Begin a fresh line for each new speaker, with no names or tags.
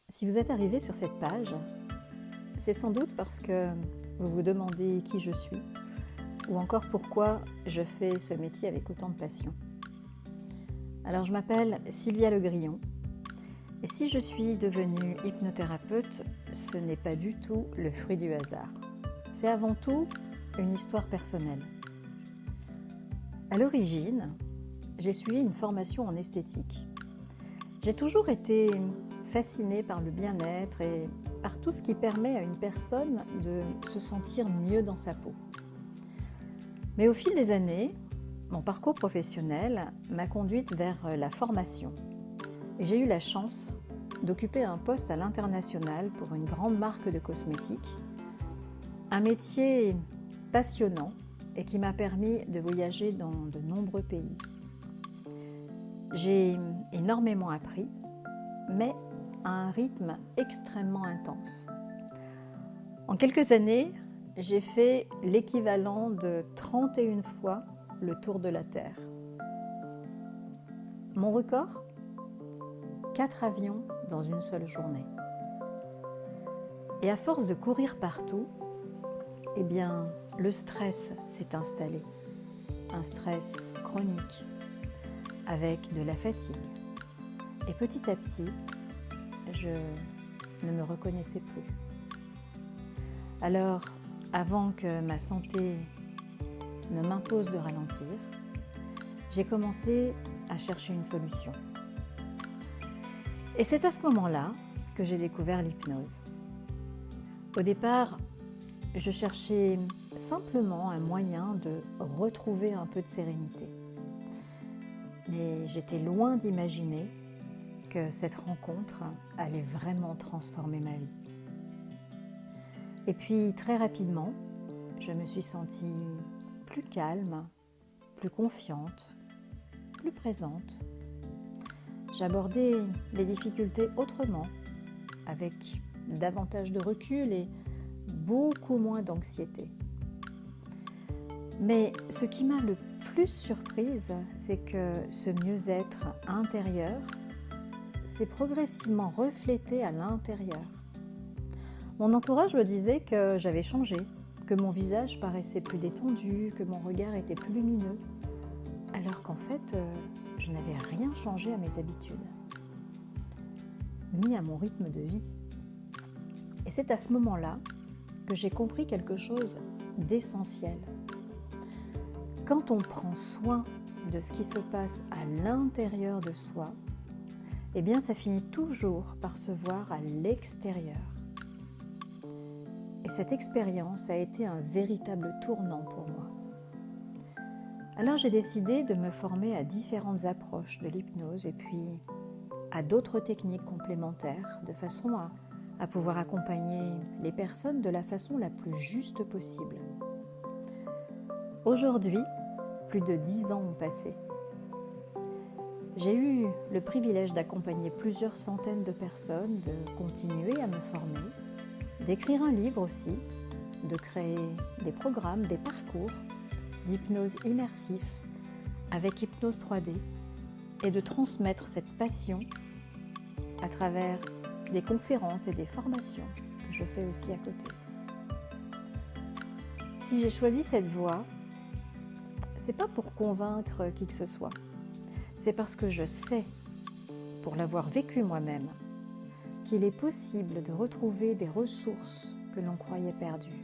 Si vous êtes arrivé sur cette page, c'est sans doute parce que vous vous demandez qui je suis ou encore pourquoi je fais ce métier avec autant de passion. Alors je m'appelle Sylvia Le Grillon et si je suis devenue hypnothérapeute, ce n'est pas du tout le fruit du hasard. C'est avant tout une histoire personnelle. À l'origine, j'ai suivi une formation en esthétique. J'ai toujours été fascinée par le bien-être et par tout ce qui permet à une personne de se sentir mieux dans sa peau. Mais au fil des années, mon parcours professionnel m'a conduite vers la formation. Et j'ai eu la chance d'occuper un poste à l'international pour une grande marque de cosmétiques. Un métier passionnant et qui m'a permis de voyager dans de nombreux pays. J'ai énormément appris, mais à un rythme extrêmement intense. En quelques années, j'ai fait l'équivalent de 31 fois le tour de la Terre. Mon record ? 4 avions dans une seule journée. Et à force de courir partout, eh bien, le stress s'est installé. Un stress chronique, avec de la fatigue. Et petit à petit, je ne me reconnaissais plus. Alors, avant que ma santé ne m'impose de ralentir, j'ai commencé à chercher une solution. Et c'est à ce moment-là que j'ai découvert l'hypnose. Au départ, je cherchais simplement un moyen de retrouver un peu de sérénité. Mais j'étais loin d'imaginer que cette rencontre allait vraiment transformer ma vie. Et puis très rapidement, je me suis sentie plus calme, plus confiante, plus présente. J'abordais les difficultés autrement, avec davantage de recul et beaucoup moins d'anxiété. Mais ce qui m'a le plus surprise, c'est que ce mieux-être intérieur s'est progressivement reflété à l'intérieur. Mon entourage me disait que j'avais changé, que mon visage paraissait plus détendu, que mon regard était plus lumineux, alors qu'en fait, je n'avais rien changé à mes habitudes, ni à mon rythme de vie. Et c'est à ce moment-là que j'ai compris quelque chose d'essentiel. Quand on prend soin de ce qui se passe à l'intérieur de soi, eh bien ça finit toujours par se voir à l'extérieur. Et cette expérience a été un véritable tournant pour moi. Alors j'ai décidé de me former à différentes approches de l'hypnose et puis à d'autres techniques complémentaires de façon à pouvoir accompagner les personnes de la façon la plus juste possible. Aujourd'hui, plus de 10 ans ont passé. J'ai eu le privilège d'accompagner plusieurs centaines de personnes, de continuer à me former, d'écrire un livre aussi, de créer des programmes, des parcours d'hypnose immersif avec hypnose 3D et de transmettre cette passion à travers des conférences et des formations que je fais aussi à côté. Si j'ai choisi cette voie, c'est pas pour convaincre qui que ce soit. C'est parce que je sais, pour l'avoir vécu moi-même, qu'il est possible de retrouver des ressources que l'on croyait perdues.